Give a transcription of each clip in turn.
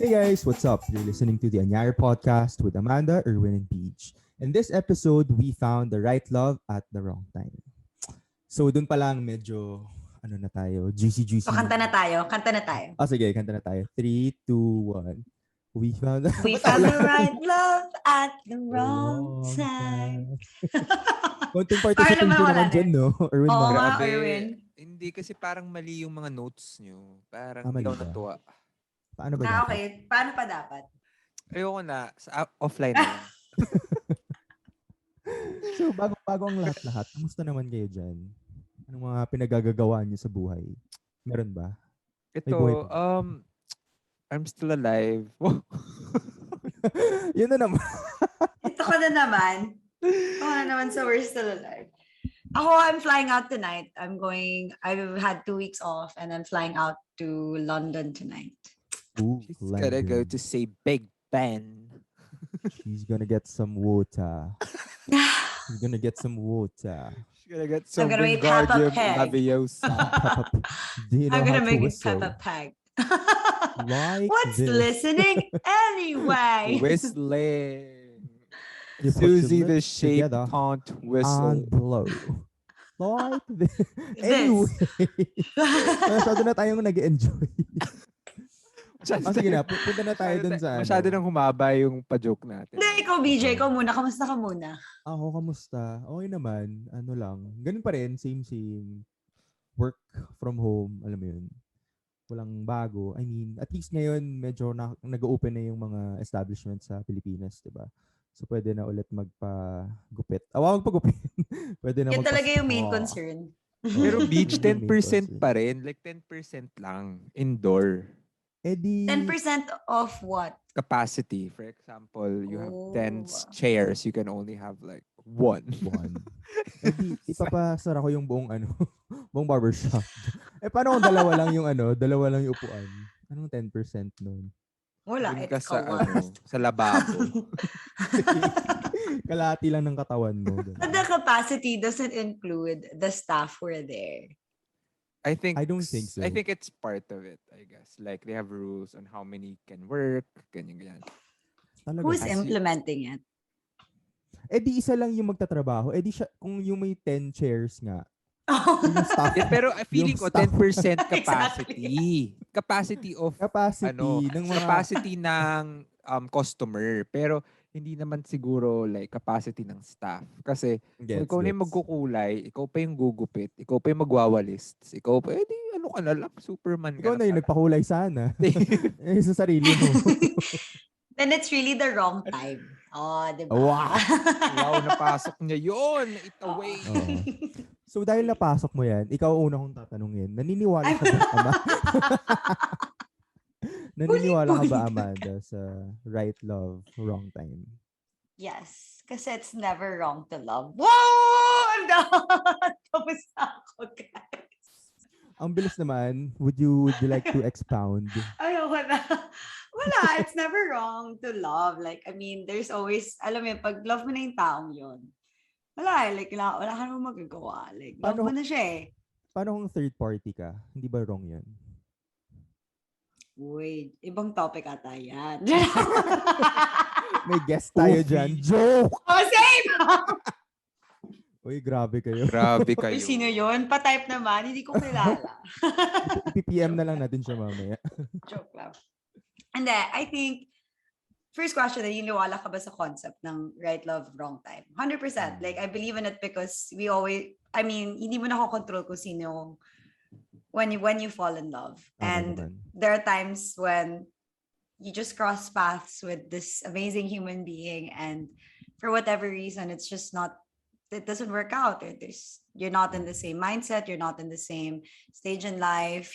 Hey guys, what's up? You're listening to the Anyare Podcast with Amanda, Erwin, and Peach. In this episode, we found the right love at the wrong time. So, dun pa lang medyo, na tayo, juicy. So, kanta na tayo. Sige, kanta na tayo. 3, 2, 1. We found the right love at the wrong time. Konting participation naman dyan, no? Erwin, Oo nga, Erwin. Hindi kasi parang mali yung mga notes nyo. Parang hindi ako natuwa. Paano ba dapat? Okay. Paano pa dapat? Ayoko na. Offline na lang. So, bago ang lahat-lahat, kamusta naman kayo dyan? Anong mga pinagagagawa niyo sa buhay? Meron ba? Ito, I'm still alive. Yun na naman. Ito ka na naman. Ako na naman sa we're still alive. I'm flying out tonight. I've had 2 weeks off and I'm flying out to London tonight. Ooh, She's gonna go to say Big Ben. She's gonna get some water. She's gonna get some water. She's gonna get some I'm gonna make Wingardium Peppa Pig. Leviosa. Do you know I'm how gonna to make whistle? Peppa Pig. Like What's this. listening anyway? Whistling. You put Susie your the lips shape together can't and whistle. blow. Like this. Anyway. Masyado na tayong nag-enjoy. Sige na, punta na tayo dun sa Masyado nang humaba yung pa-joke natin. Hindi, ikaw BJ, ikaw muna. Kamusta ka muna? Ako, kamusta? Okay naman. Ano lang. Ganun pa rin. Same. Work from home. Alam mo yun. Walang bago. I mean, at least ngayon, medyo nag-open na yung mga establishments sa Pilipinas, diba? So, pwede na ulit magpa-gupit. Magpa-gupit. Pwede na Yan talaga yung main concern. Pero beach, Yun yung main 10% pa rin. Like 10% lang. Indoor. 10% of what? Capacity. For example, you have 10 Oh. chairs. You can only have like one. Ipapasara ko yung buong buong barbershop. Paano kung dalawa lang yung upuan? Anong 10% nun? Wala. Dun ka It's sa, called sa lababo. Kalahati lang ng katawan mo. The capacity doesn't include the staff who are there. I don't think so. I think it's part of it, I guess. Like, they have rules on how many can work, ganyan. Talaga. Who's implementing it? Di isa lang yung magtatrabaho. Di siya, kung yung may 10 chairs nga. Oh. Yung staff, Pero feeling ko, 10% capacity. Exactly. Capacity of, capacity ng customer. Pero, hindi naman siguro like capacity ng staff. Kasi kung ikaw na yung magkukulay, ikaw pa yung gugupit, ikaw pa yung magwawalis, ikaw pa, ano ka na lang, Superman ka ikaw na yung nagpakulay sana. Sa sarili mo. Then it's really the wrong time. Diba? Wow, napasok niya yun. It away. So dahil napasok mo yan, ikaw una kong tatanungin, naniniwala ka ba, Ama? Naniniwala ka ba, Amanda, sa right love, wrong time? Yes. Kasi it's never wrong to love. Whoa! I'm done! Tapos na ako, guys. Ang bilis naman. Would you like to expound? Ayoko na. Wala. It's never wrong to love. Like, I mean, there's always, alam mo, pag love mo na yung taong yun, wala ka naman magagawa. Like, love mo na siya eh. Paano kung third party ka? Hindi ba wrong yun? Uy, ibang topic ata yan. May guest tayo dyan. Joke! Same! Uy, grabe kayo. Uy, sino yun? Pa-type naman. Hindi ko kilala. I-PM na lang natin siya mamaya. Joke lang. And then, I think, first question, naniniwala ka ba sa concept ng right love, wrong time? 100%. Like, I believe in it because hindi mo nakokontrol kung sino when you fall in love. And there are times when you just cross paths with this amazing human being, and for whatever reason, it doesn't work out. You're not in the same mindset, you're not in the same stage in life,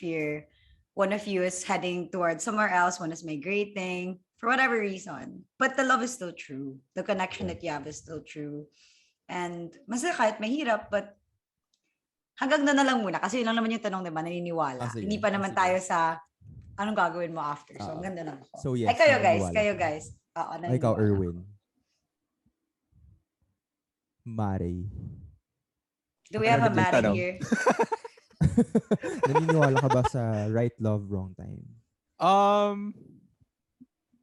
one of you is heading towards somewhere else, one is migrating, for whatever reason. But the love is still true. The connection that you have is still true. And masaya kahit mahirap, but hanggang na lang muna. Kasi yun lang naman yung tanong, diba? Naniniwala. Hindi pa naman tayo sa anong gagawin mo after. So, ang ganda lang ako. So, yes. Kayo guys. Ikaw, Erwin. Mare. Do we have a Mare here? Naniniwala ka ba sa right love, wrong time?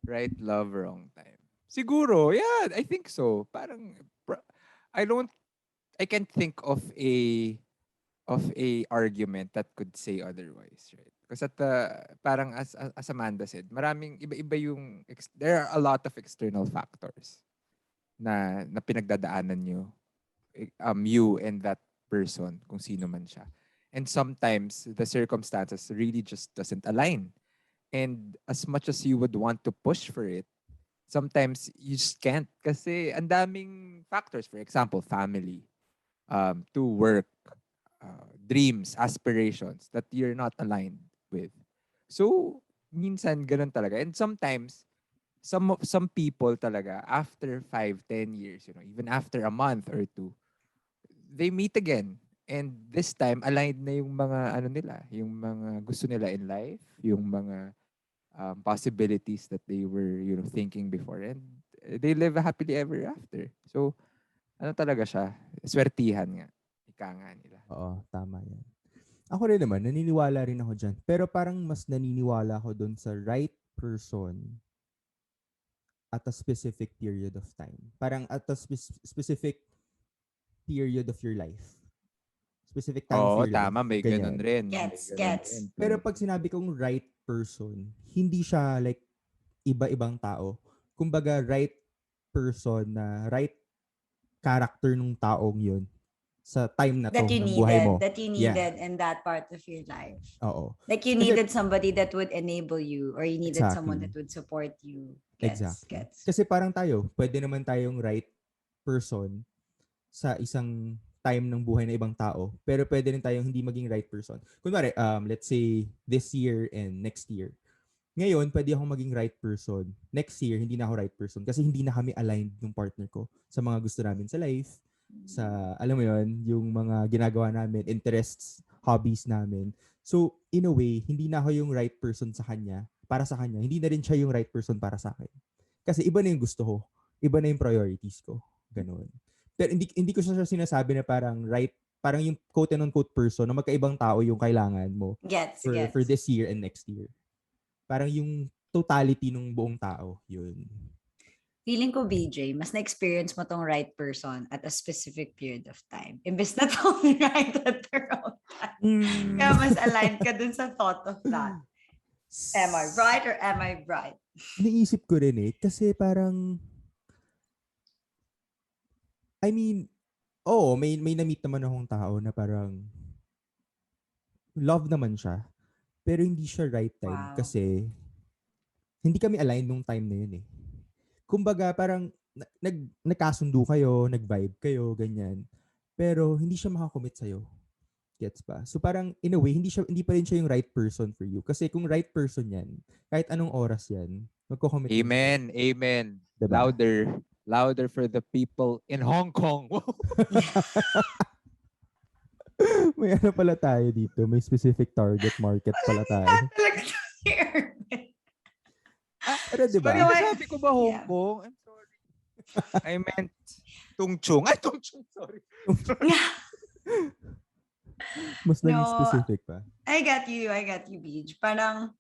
Right love, wrong time. Siguro, yeah, I think so. Parang, I don't, I can't think of a argument that could say otherwise, right? Because at the, parang as Amanda said, maraming iba-iba yung, there are a lot of external factors na pinagdadaanan nyo, you and that person, kung sino man siya. And sometimes, the circumstances really just doesn't align. And as much as you would want to push for it, sometimes you just can't kasi ang daming factors. For example, family, to work, dreams, aspirations that you're not aligned with. So, minsan ganun talaga. And sometimes, some people talaga, after 5, 10 years, even after a month or two, they meet again. And this time, aligned na yung mga ano nila, yung mga gusto nila in life, yung mga possibilities that they were, thinking before. And they live happily ever after. So, ano talaga siya? Swertihan nga. Ika nga nila. Oo, tama yan. Ako rin naman, naniniwala rin ako dyan. Pero parang mas naniniwala ako dun sa right person at a specific period of time. Parang at a specific period of your life. Specific time of Oo, your life. tama. May ganun Ganyan. rin. Gets. Pero pag sinabi kong right person, hindi siya like iba-ibang tao. Kumbaga, right person na right character nung taong yun sa time na to ng buhay mo. That you needed in that part of your life. Oo. Like you needed somebody that would enable you, or you needed someone that would support you. Gets. Kasi parang tayo, pwede naman tayong right person sa isang time ng buhay ng ibang tao, pero pwede rin tayong hindi maging right person. Kunwari, let's say this year and next year. Ngayon, pwede akong maging right person. Next year, hindi na ako right person kasi hindi na kami aligned ng partner ko sa mga gusto namin sa life, sa, alam mo yon, yung mga ginagawa namin, interests, hobbies namin. So, in a way, hindi na ako yung right person sa kanya, para sa kanya. Hindi na rin siya yung right person para sa akin. Kasi iba na yung gusto ko. Iba na yung priorities ko. Ganun. Pero hindi ko siya sinasabi na parang right, parang yung quote and unquote person na magkaibang tao yung kailangan mo for this year and next year. Parang yung totality ng buong tao, yun. Feeling ko, BJ, mas na-experience mo tong right person at a specific period of time. Imbes na tong right at the wrong time. Kaya mas aligned ka dun sa thought of that. Am I right or am I right? Iniisip ko rin kasi parang, I mean, may na-meet naman akong tao na parang love naman siya, pero hindi siya right time kasi hindi kami aligned nung time na yun . Kumbaga, parang nagkasundo kayo, nag-vibe kayo, ganyan. Pero hindi siya makakommit sa'yo. Gets ba? So parang, in a way, hindi pa rin siya yung right person for you. Kasi kung right person yan, kahit anong oras yan, magko-commit. Amen. Diba? Louder for the people in Hong Kong. May ano pala tayo dito. May specific target market pala tayo. Pero diba? Sabi ko ba Hong Kong? I'm sorry. I meant Tungchung. Ay, Tungchung. Sorry. Mas naging specific pa. I get you, Beej. Parang,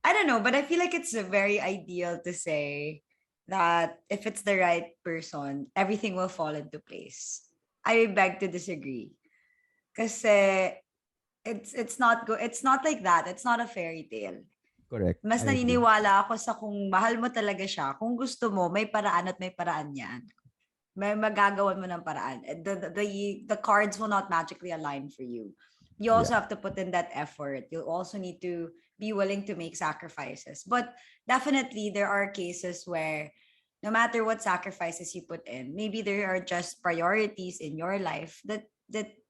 I don't know, but I feel like it's very ideal to say that if it's the right person, everything will fall into place. I beg to disagree. Kasi it's not like that. It's not a fairy tale. Correct. Mas naniniwala ako sa kung mahal mo talaga siya, kung gusto mo, may paraan at may paraan yan. May magagawan mo ng paraan. The cards will not magically align for you. You also have to put in that effort. You'll also need to be willing to make sacrifices. But definitely, there are cases where no matter what sacrifices you put in, maybe there are just priorities in your life that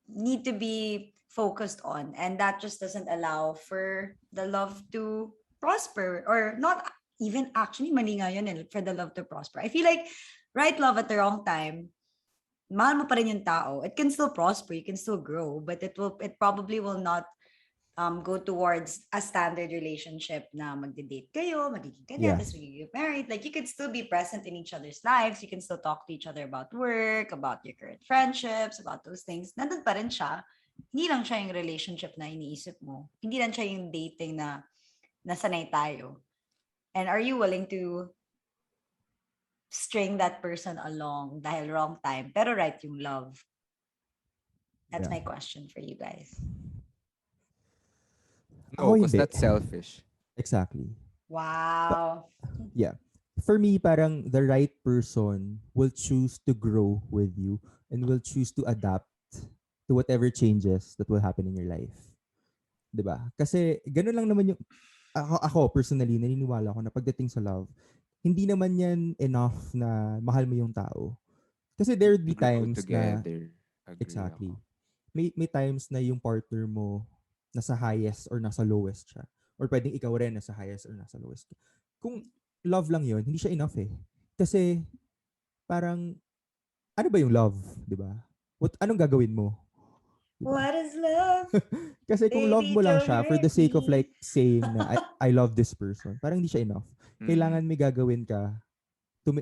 need to be focused on. And that just doesn't allow for the love to prosper, or not even actually mali nga yun for the love to prosper. I feel like right love at the wrong time, mahal mo pa rin yung tao. It can still prosper, you can still grow, but it probably will not go towards a standard relationship na magde-date kayo, magiging kanya, tapos magiging married. Like, you could still be present in each other's lives. You can still talk to each other about work, about your current friendships, about those things. Nandun pa rin siya. Hindi lang siya yung relationship na iniisip mo. Hindi lang siya yung dating na nasanay tayo. And are you willing to string that person along dahil wrong time, pero right yung love? That's my question for you guys. No, because that's selfish. Exactly. Wow. Yeah. For me, parang the right person will choose to grow with you and will choose to adapt to whatever changes that will happen in your life. 'Di ba? Kasi ganun lang naman yung ako personally naniniwala ako na pagdating sa love, hindi naman yan enough na mahal mo yung tao. Kasi there would be times na exactly. Ako. May times na yung partner mo nasa highest or nasa lowest siya. Or pwedeng ikaw rin nasa highest or nasa lowest. Kung love lang yun, hindi siya enough eh. Kasi parang ano ba yung love, 'di ba? Anong gagawin mo? Diba? What is love? Kasi kung love mo lang siya for the sake of like saying na I love this person, parang hindi siya enough. Kailangan may gagawin ka to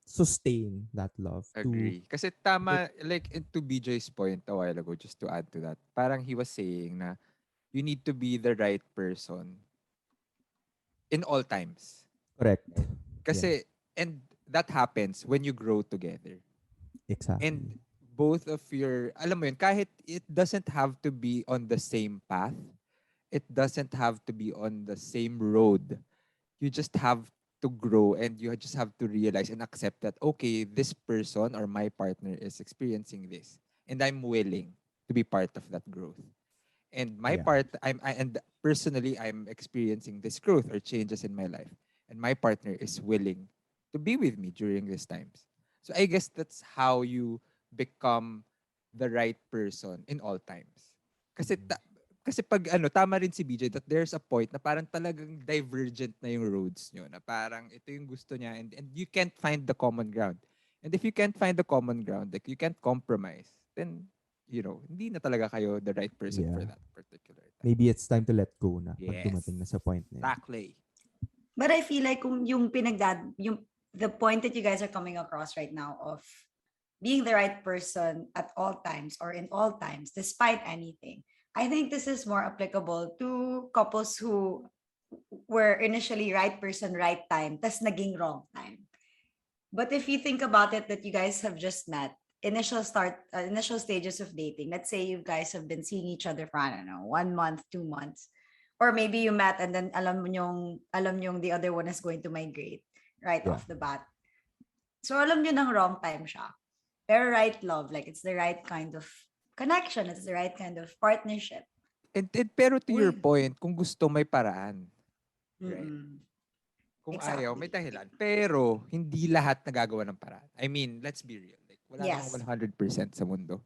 sustain that love. Agree. Kasi tama, like to BJ's point a while ago, just to add to that, parang he was saying na you need to be the right person in all times. Correct. Kasi, and that happens when you grow together. Exactly. And both of your, alam mo yun, kahit it doesn't have to be on the same path, it doesn't have to be on the same road. You just have to grow and you just have to realize and accept that, okay, this person or my partner is experiencing this and I'm willing to be part of that growth. And my part, and personally, I'm experiencing this growth or changes in my life. And my partner is willing to be with me during these times. So I guess that's how you become the right person in all times. Kasi kasi pag tama rin si BJ that there's a point na parang talagang divergent na yung roads nyo, na parang ito yung gusto niya and you can't find the common ground. And if you can't find the common ground, like you can't compromise, then hindi na talaga kayo the right person for that particular time. Maybe it's time to let go na pag dumating na sa point na yun. Exactly. But I feel like kung the point that you guys are coming across right now of being the right person at all times or in all times, despite anything, I think this is more applicable to couples who were initially right person, right time, tas naging wrong time. But if you think about it, that you guys have just met, initial stages of dating, let's say you guys have been seeing each other for, I don't know, 1 month, 2 months, or maybe you met and then alam nyong the other one is going to migrate right off the bat. So alam nyo ng wrong time siya. Pero right love, like it's the right kind of connection, it's the right kind of partnership. Pero to your point, kung gusto may paraan. Right? Kung exactly. ayaw, may dahilan. Pero hindi lahat nagagawa ng paraan. I mean, let's be real. Wala namang 100% sa mundo.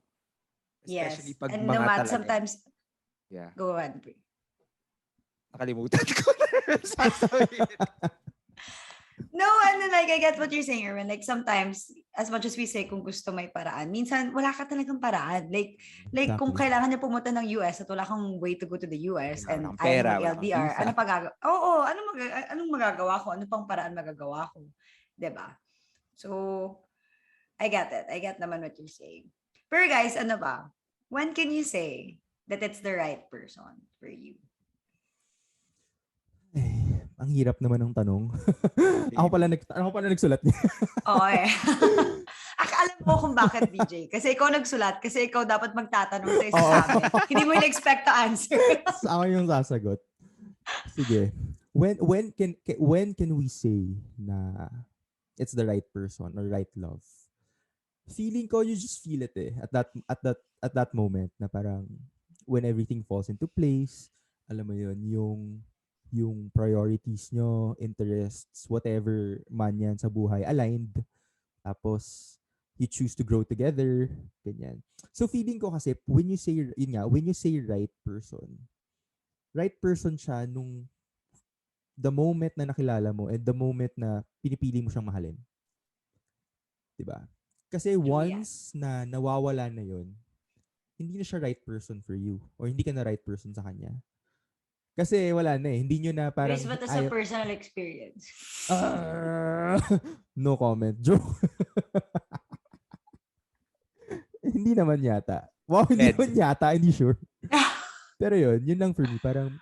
Especially pag and mga talaga. Sometimes, go ahead. Nakalimutan ko na sasabihin. No, and then like I get what you're saying, Erwin. Like sometimes, as much as we say kung gusto may paraan, minsan wala ka talagang paraan. Like exactly. Kung kailangan niya pumunta ng US at wala kang way to go to the US and ayaw mag-LDR, ano pagagawa? Anong magagawa ko? Ano pang paraan magagawa ko? Diba? So, I get it. I get naman what you're saying. Pero guys, ano ba? When can you say that it's the right person for you? Ang hirap naman ng tanong. ako pala nagsulat niya. Oo eh. Alam mo kung bakit, BJ. Kasi ikaw nagsulat. Kasi ikaw dapat magtatanong sa isa sa amin. Hindi mo in-expect to answer. Ako yung sasagot. Sige. When can we say na it's the right person or right love? Feeling ko, you just feel it at that moment na parang when everything falls into place, alam mo yun, yung priorities nyo, interests, whatever man yan sa buhay, aligned. Tapos, you choose to grow together. Ganyan. So, feeling ko kasi, when you say right person siya nung the moment na nakilala mo and the moment na pinipili mo siyang mahalin. Diba? Kasi once na nawawala na yun, hindi na siya right person for you or hindi ka na right person sa kanya. Kasi wala na eh. Hindi nyo na parang... Chris, but as a personal experience. No comment. Joke. Hindi naman yata. Wow, hindi naman yata. Hindi sure. Pero yun lang for me. Parang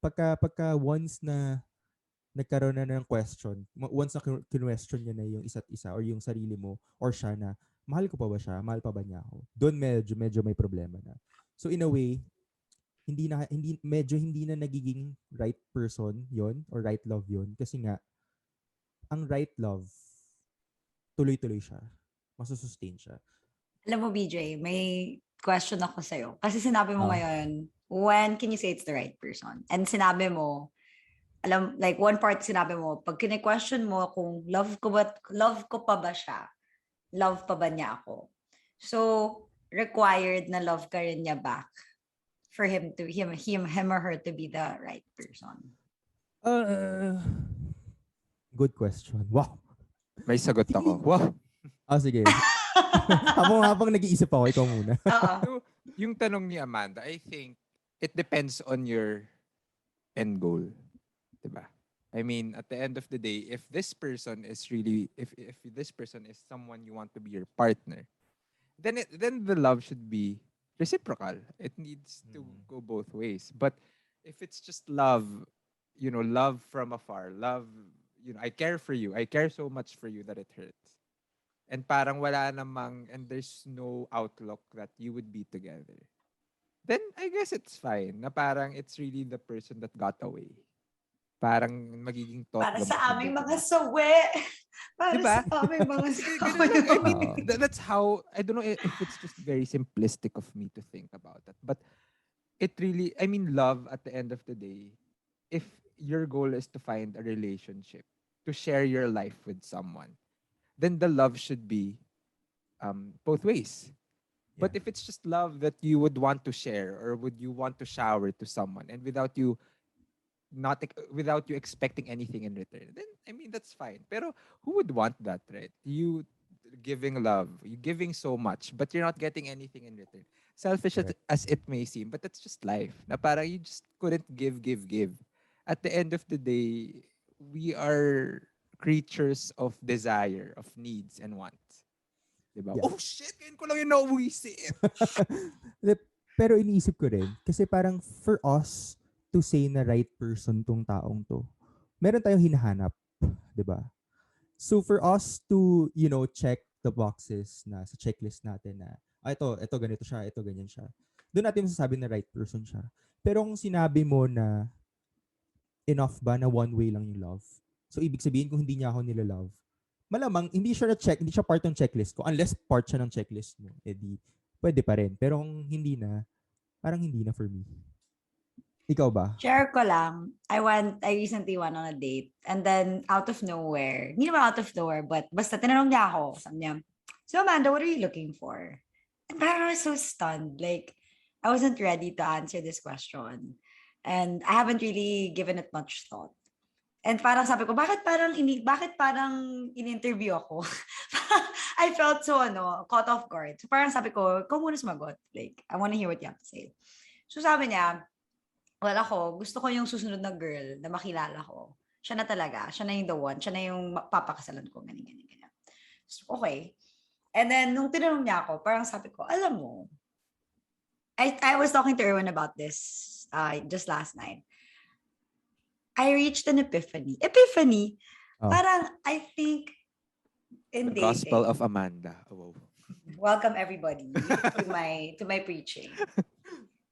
pagka once na nagkaroon na ng question, once na question niya na yung isa't isa or yung sarili mo or siya na, mahal ko pa ba siya? Mahal pa ba niya ako? Doon medyo may problema na. So in a way, hindi na nagiging right person yon or right love yon kasi nga ang right love tuloy-tuloy siya. Masusustain siya. Alam mo, BJ, may question ako sa'yo. Kasi sinabi mo ngayon, when can you say it's the right person? And sinabi mo, like one part sinabi mo, pag kine-question mo kung love ko pa ba siya? Love pa ba niya ako? So, required na love ka rin niya back for him or her to be the right person? Good question. Wow. May sagot ako. Wow. Sige. habang nag-iisip ako, ikaw muna. So, yung tanong ni Amanda, I think it depends on your end goal. Diba? I mean, at the end of the day, if this person is really, if this person is someone you want to be your partner, then the love should be reciprocal. It needs to go both ways. But if it's just love, love from afar, love, I care for you. I care so much for you that it hurts. And parang wala namang, and there's no outlook that you would be together. Then I guess it's fine. Na parang it's really the person that got away. Parang magiging thought. Para sa aming mga sawi. Para diba? Sa aming mga sawi. I mean, that's how, I don't know if it's just very simplistic of me to think about that. But it really, I mean, love at the end of the day, if your goal is to find a relationship, to share your life with someone, then the love should be both ways. Yeah. But if it's just love that you would want to share or would you want to shower to someone and without you expecting anything in return, then I mean that's fine. Pero who would want that, right? You giving love, you giving so much, but you're not getting anything in return. Selfish as it may seem, but that's just life. Na parang you just couldn't give. At the end of the day, we are creatures of desire, of needs and wants. Diba? Yeah. Oh shit, ngayon ko lang yung nauwisip. Pero iniisip ko rin, kasi parang for us to say na right person tong taong to, meron tayong hinahanap, di ba? So for us to, check the boxes na sa checklist natin na, ito ganito siya, ito ganyan siya. Doon natin masasabi na right person siya. Pero kung sinabi mo na enough ba na one way lang yung love, so ibig sabihin kung hindi niya ako nila-love, malamang hindi siya part ng checklist ko. Unless part siya ng checklist mo, edi pwede pa rin. Pero kung hindi na, parang hindi na for me. Ikaw ba? Share ko lang. I recently went on a date and then out of nowhere, hindi naman out of nowhere, but basta tinanong niya ako. Sabi niya, so Amanda, what are you looking for? And parang I was so stunned. Like, I wasn't ready to answer this question. And I haven't really given it much thought. And parang sabi ko, bakit parang in-interview ako? I felt so, caught off guard. So parang sabi ko, ikaw muna sumagot. Like, I want to hear what you have to say. So sabi niya, well, gusto ko yung susunod na girl na makilala ko. Siya na talaga. Siya na yung the one. Siya na yung papakasalan ko. Ganyan. So, okay. And then, nung tinanong niya ako, parang sabi ko, alam mo, I was talking to Erwin about this just last night. I reached an epiphany. Parang, I think, in the dating. Gospel of Amanda. Oh. Welcome, everybody, to my preaching.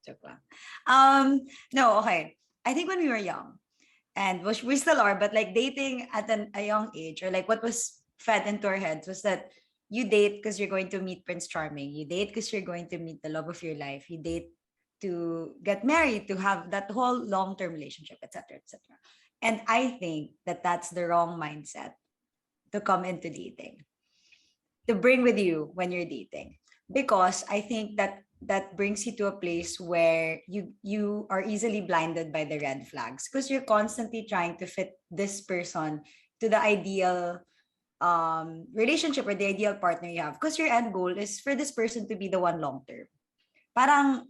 Joke lang. No, okay. I think when we were young, and we still are, but like dating at a young age, or like what was fed into our heads was that you date because you're going to meet Prince Charming. You date because you're going to meet the love of your life. You date to get married, to have that whole long-term relationship, etc., etc. And I think that that's the wrong mindset to come into dating, to bring with you when you're dating, because I think that brings you to a place where you are easily blinded by the red flags because you're constantly trying to fit this person to the ideal relationship or the ideal partner you have, because your end goal is for this person to be the one long term. Parang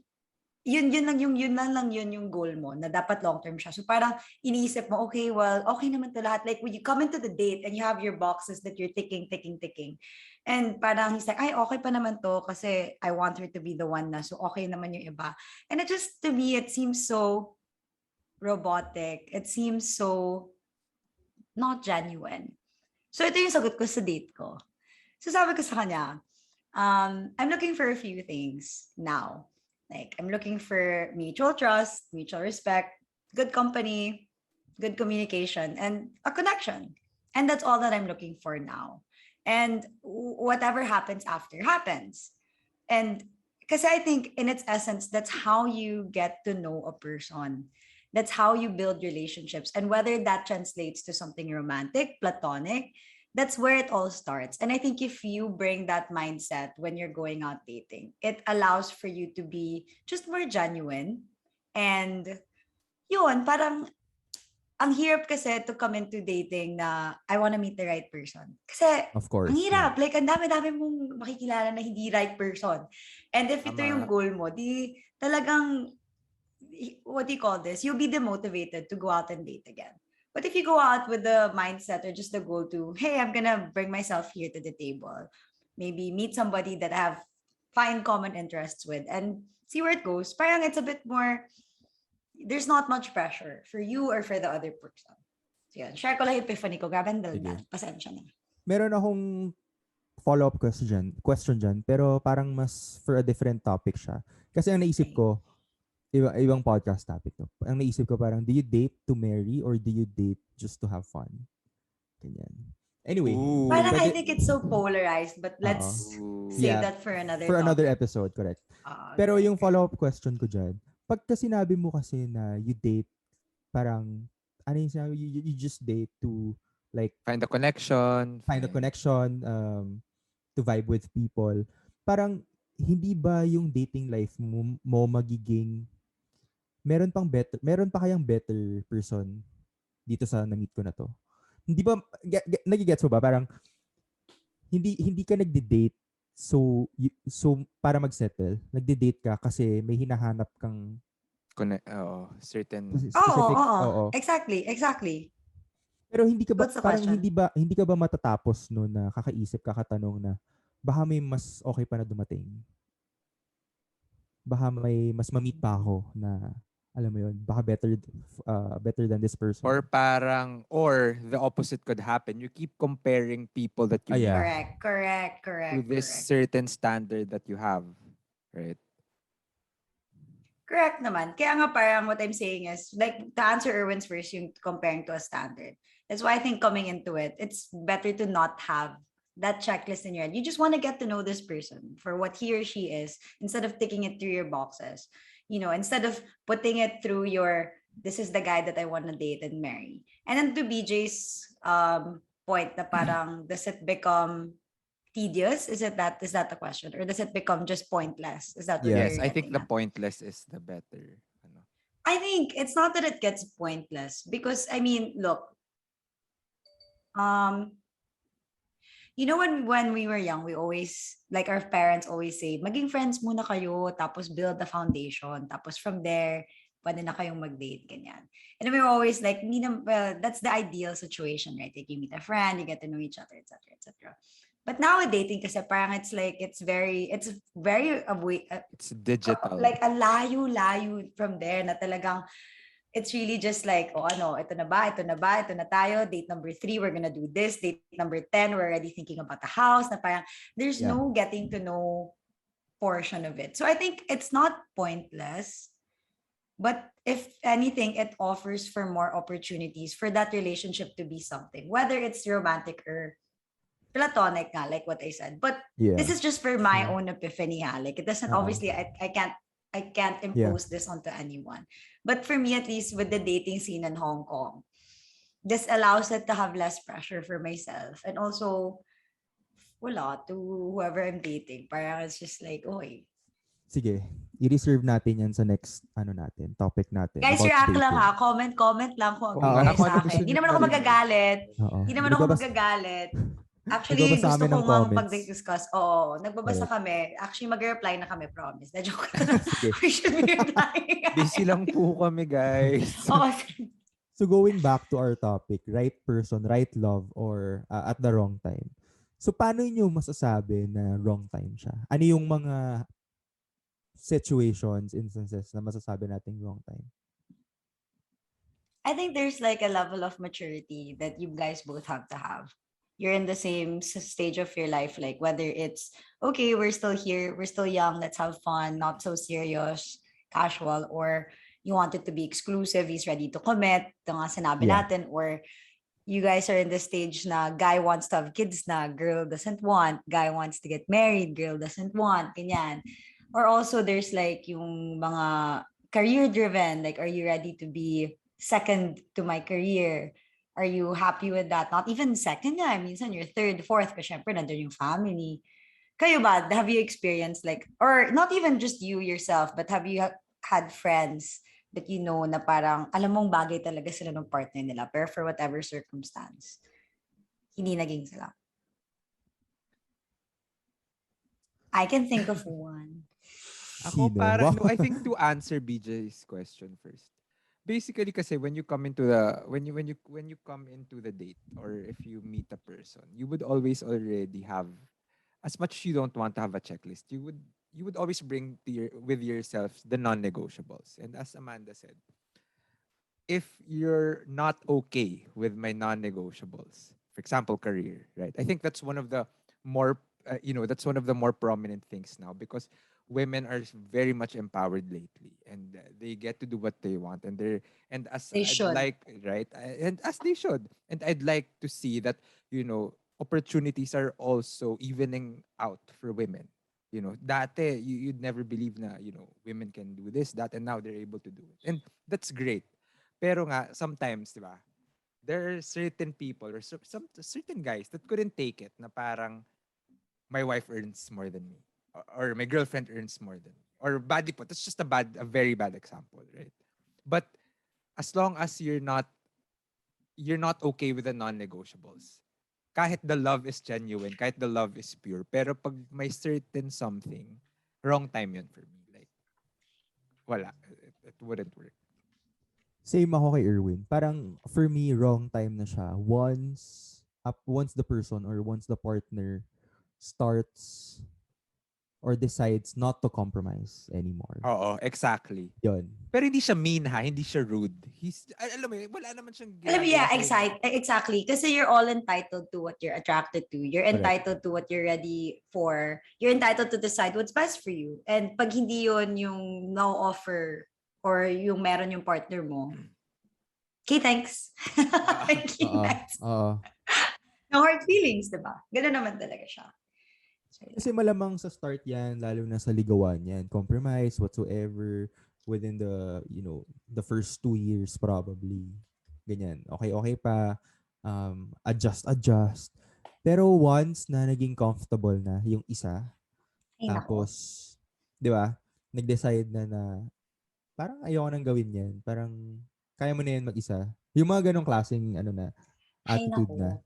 yun lang yung goal mo na dapat long term siya. So parang iniisip mo, okay, well, okay naman to lahat. Like when you come into the date and you have your boxes that you're ticking. And parang he's like, ay, okay pa naman to kasi I want her to be the one na. So okay naman yung iba. And to me, it seems so robotic. It seems so not genuine. So ito yung sagot ko sa date ko. So sabi ko sa kanya, I'm looking for a few things now. Like, I'm looking for mutual trust, mutual respect, good company, good communication, and a connection. And that's all that I'm looking for now. And whatever happens after happens. And because I think in its essence, that's how you get to know a person. That's how you build relationships. And whether that translates to something romantic, platonic, that's where it all starts. And I think if you bring that mindset when you're going out dating, it allows for you to be just more genuine. And yun, parang ang hirap kasi to come into dating na I want to meet the right person. Kasi of course, ang hirap. Yeah. Like, ang dami-dami mong makikilala na hindi right person. And if ito yung goal mo, di talagang, what do you call this? You'll be demotivated to go out and date again. But if you go out with the mindset or just the goal to, hey, I'm gonna bring myself here to the table, maybe meet somebody that I have find common interests with and see where it goes. Parang it's a bit more, there's not much pressure for you or for the other person. So yun, share ko lang yung epiphany ko. Grabe ang daldan. Pasensya na. Meron akong follow-up question dyan, pero parang mas for a different topic siya. Kasi ang naisip ko, ibang podcast topic to. Ang naisip ko parang, do you date to marry or do you date just to have fun? Ganyan. Anyway. Parang I think it's so polarized, but let's save that for another topic. Another episode, correct. Pero yung follow-up question ko dyan, pagka sinabi mo kasi na you date, parang, ano yung sinabi, you just date to, like, find a connection, to vibe with people. Parang, hindi ba yung dating life mo magiging meron pa kayang better person dito sa na-meet ko na to? Hindi ba, nagigets mo ba? Parang, hindi ka nagde-date so para mag-settle. Nagde-date ka kasi may hinahanap kang certain specific. Exactly. Pero hindi ka ba, parang hindi ka ba matatapos no na kakaisip, kakatanong na baka may mas okay pa na dumating? Baka may mas ma-meet pa ako na alam mo yun, baka better than this person. Or the opposite could happen. You keep comparing people that you meet. Correct. To this certain standard that you have. Right? Correct naman. Kaya nga parang what I'm saying is, like, to answer Erwin's first, yung comparing to a standard. That's why I think coming into it, it's better to not have that checklist in your head. You just want to get to know this person for what he or she is instead of ticking it through your boxes. You know, instead of putting it through this is the guy that I want to date and marry. And then to BJ's point na parang, does it become tedious? Is that the question? Or does it become just pointless? Is that what Yes, I think the pointless is the better. I think it's not that it gets pointless because, I mean, look, you know, when we were young, we always, like our parents always say, maging friends muna kayo, tapos build the foundation, tapos from there, pwede na kayong mag-date, ganyan. And we were always like, that's the ideal situation, right? Like, you meet a friend, you get to know each other, etc., etc. But now with dating, kasi parang it's very it's digital. Like a layo from there na talagang, it's really just like, ito na tayo, date number 3, we're gonna do this, date number 10, we're already thinking about the house, na parang, there's no getting to know portion of it. So I think it's not pointless, but if anything, it offers for more opportunities for that relationship to be something, whether it's romantic or platonic nga, like what I said. But this is just for my own epiphany, like it doesn't, obviously, I can't impose this onto anyone. But for me, at least with the dating scene in Hong Kong, this allows it to have less pressure for myself. And also, to whoever I'm dating. Parang it's just like, Sige, i-reserve natin yan sa next topic natin. Guys, react lang ha. Comment lang kung ano sa akin. Hindi naman ako magagalit. Actually, gusto ko nga pag-discuss. Oo, nagbabasa kami. Actually, mag-reply na kami, promise. Na-joke na. We should be replying. Busy lang po kami, guys. So going back to our topic, right person, right love, or at the wrong time. So paano nyo masasabi na wrong time siya? Ano yung mga situations, instances na masasabi nating wrong time? I think there's like a level of maturity that you guys both have to have. You're in the same stage of your life, like whether it's okay, we're still here, we're still young, let's have fun, not so serious, casual, or you want it to be exclusive, he's ready to commit, ito nga sinabi Yeah. natin, or you guys are in the stage na guy wants to have kids na, girl doesn't want, guy wants to get married, girl doesn't want, ganyan. Or also there's like yung mga career driven, like are you ready to be second to my career? Are you happy with that? Not even second na, minsan you're third, fourth, kasi syempre nandun yung family. Kayo ba, have you experienced like, or not even just you yourself, but have you had friends that you know na parang alam mong bagay talaga sila ng partner nila, pero for whatever circumstance, hindi naging sila? I can think of one. Ako parang, no, I think to answer BJ's question first. Basically kasi when you come into the date or if you meet a person, you would always already have, as much as you don't want to have a checklist, you would always bring with yourself the non-negotiables. And as Amanda said, if you're not okay with my non-negotiables, for example, career, right? I think that's one of the more that's one of the more prominent things now because women are very much empowered lately and they get to do what they want and as They I'd should. like, right, and as they should, and I'd like to see that opportunities are also evening out for women. Dati you'd never believe na women can do this, that, and now they're able to do it, and that's great. Pero nga sometimes, di ba, there are certain people or some certain guys that couldn't take it na parang my wife earns more than me or my girlfriend earns more than me or body po. That's just a very bad example, right? But as long as you're not okay with the non-negotiables, kahit the love is genuine, kahit the love is pure, pero pag may certain something, wrong time yun for me. Like, wala. It wouldn't work. Same ako kay Erwin. Parang for me, wrong time na siya. Once the person or once the partner starts or decides not to compromise anymore. Oo, exactly. Yun. Pero hindi siya mean ha, hindi siya rude. Alam mo, wala naman siyang Alam mo, ginagawa. yeah, exactly. Kasi you're all entitled to what you're attracted to. You're entitled to what you're ready for. You're entitled to decide what's best for you. And pag hindi yun yung no offer or yung meron yung partner mo, okay, thanks. Okay, thanks. No hard feelings, diba? Ganun naman talaga siya. Kasi malamang sa start yan, lalo na sa ligawan yan, compromise whatsoever within the first 2 years probably. Ganyan. Okay pa. Adjust. Pero once na naging comfortable na yung isa, tapos, di ba, nag-decide na parang ayoko nang gawin yan. Parang kaya mo na yan mag-isa. Yung mga ganong klaseng attitude na.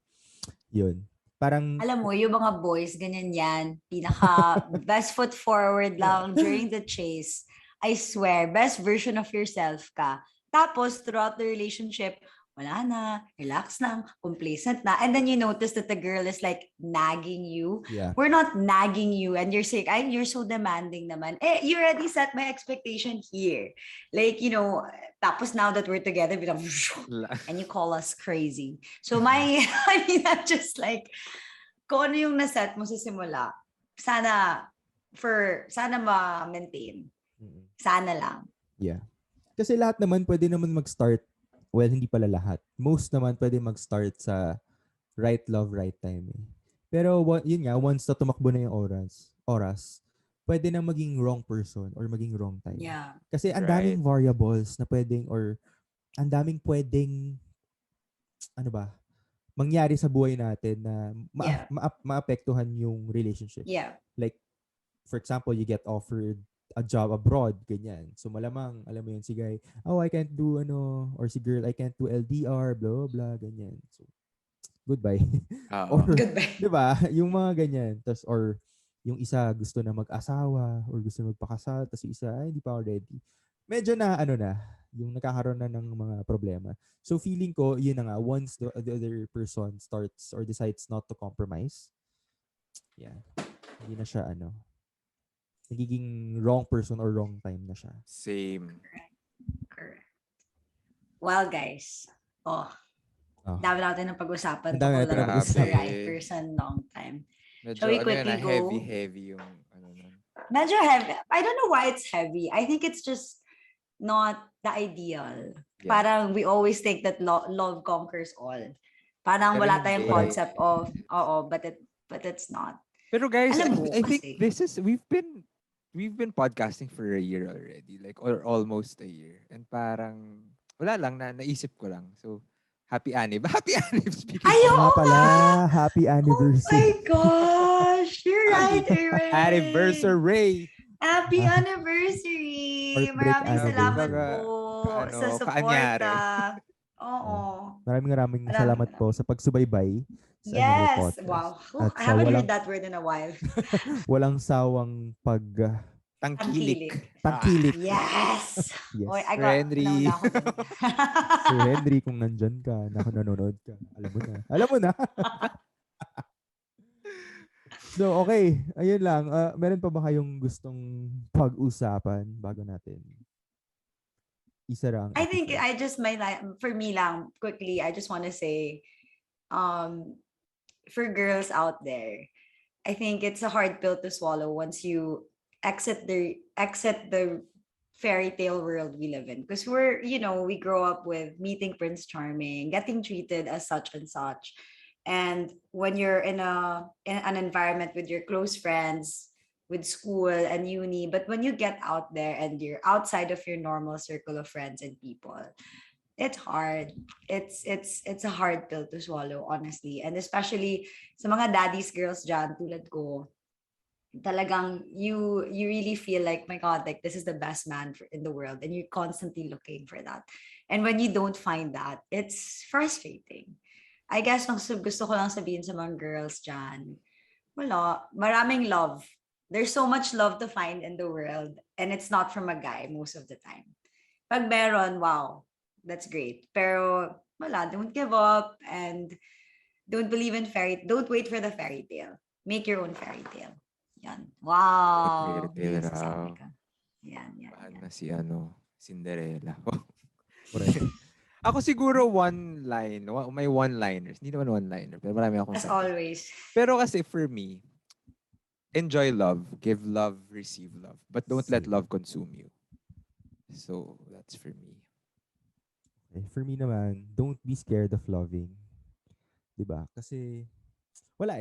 Yun. Parang, alam mo, yung mga boys, ganyan yan. Pinaka best foot forward lang during the chase. I swear, best version of yourself ka. Tapos, throughout the relationship, wala na, relax lang, complacent na. And then you notice that the girl is like nagging you. Yeah. We're not nagging you and you're saying, ay, you're so demanding naman. You already set my expectation here. Like, tapos now that we're together, and you call us crazy. So I'm just like, kung ano yung naset mo sa simula, sana ma-maintain. Sana lang. Yeah. Kasi lahat naman pwede naman mag-start, well, hindi pala lahat. Most naman pwede mag-start sa right love, right time. Pero yun nga, once na tumakbo na yung oras, pwede na maging wrong person or maging wrong time. Yeah. Kasi ang daming variables na pwedeng or ang daming pwedeng mangyari sa buhay natin na maapektuhan yung relationship. Yeah. Like, for example, you get offered a job abroad, ganyan. So malamang, alam mo yun, si guy, I can't do or si girl, I can't do LDR, blah, blah, ganyan. So, goodbye. Or, goodbye. diba? Yung mga ganyan. Tas, or, yung isa gusto na mag-asawa or gusto na magpakasal, tas yung isa, hindi pa ako ready. Medyo na, yung nakakaroon na ng mga problema. So, feeling ko, yun na nga, once the other person starts or decides not to compromise, yeah, hindi na siya, nagiging wrong person or wrong time na siya. Same. Correct. Well, guys. Dami natin ng pag-usapan. Dami natin ng pag-usapan. the right person, long time. Medyo, Shall we quickly go? Heavy yung nun. Medyo heavy. I don't know why it's heavy. I think it's just not the ideal. Yeah. Parang we always think that love conquers all. Parang wala tayong concept of, but it's not. Pero guys, I think we've been podcasting for a year already, like or almost a year. And parang wala lang naisip ko lang. So happy anniversary. Speaking of pala, happy anniversary. Oh my gosh, you're right. Anniversary. Happy anniversary. Maraming salamat po sa suporta. Oo. Maraming salamat po sa pagsubaybay sa Anyare Podcast. Wow. I haven't heard that word in a while. Walang sawang tangkilik. Yes. Yes. I got Henry. Sir Henry, kung nandyan ka, nanonood ka, alam mo na. So, okay. Ayun lang. Meron pa ba kayong gustong pag-usapan bago natin? Isa lang. I think for me lang, quickly, I just want to say, for girls out there, I think it's a hard pill to swallow once you exit the fairy tale world we live in. Because we grow up with meeting Prince Charming, getting treated as such and such. And when you're in an environment with your close friends, with school and uni, but when you get out there and you're outside of your normal circle of friends and people, it's hard. It's a hard pill to swallow, honestly. And especially sa mga daddy's girls dyan, tulad ko, talagang you really feel like, my God, like this is the best man in the world, and you're constantly looking for that. And when you don't find that, it's frustrating. I guess gusto ko lang sabihin sa mga girls dyan, maraming love. There's so much love to find in the world, and it's not from a guy most of the time. Pag meron, wow, that's great. Pero don't give up, and don't wait for the fairy tale. Make your own fairy tale. Yan. Wow. Fairy tale raw. Yan. Na si Cinderella. Ako siguro may one-liners. Hindi naman one-liner, pero marami akong as always. Pero kasi for me, enjoy love, give love, receive love, but don't let love consume you. So, that's for me. Okay, for me naman, don't be scared of loving. 'Di ba? Kasi wala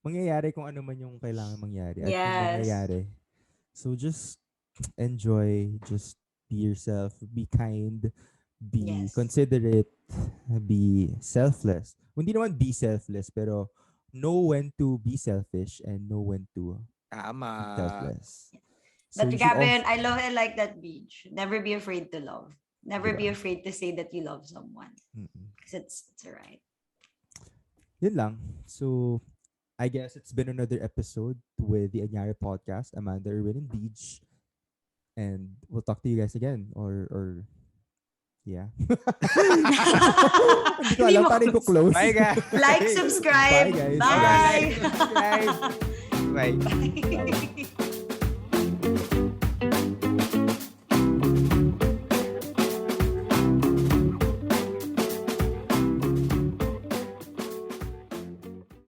mangyayari kung ano man yung kailangan mangyari at kung mangyayari. So just enjoy, just be yourself, be kind, be considerate, be selfless. Hindi naman be selfless, pero know when to be selfish and know when to be selfless. But Gavin, I like that beach. Never be afraid to love. Never be afraid to say that you love someone. Because it's alright. Yun lang. So, I guess it's been another episode with the Anyare Podcast. Amanda, Erwin, and Beach. And we'll talk to you guys again. Or yeah. Hindi ko alam paano i-close. Bye, guys. Like, subscribe. Bye, guys. Bye. Like, subscribe. Bye. Bye.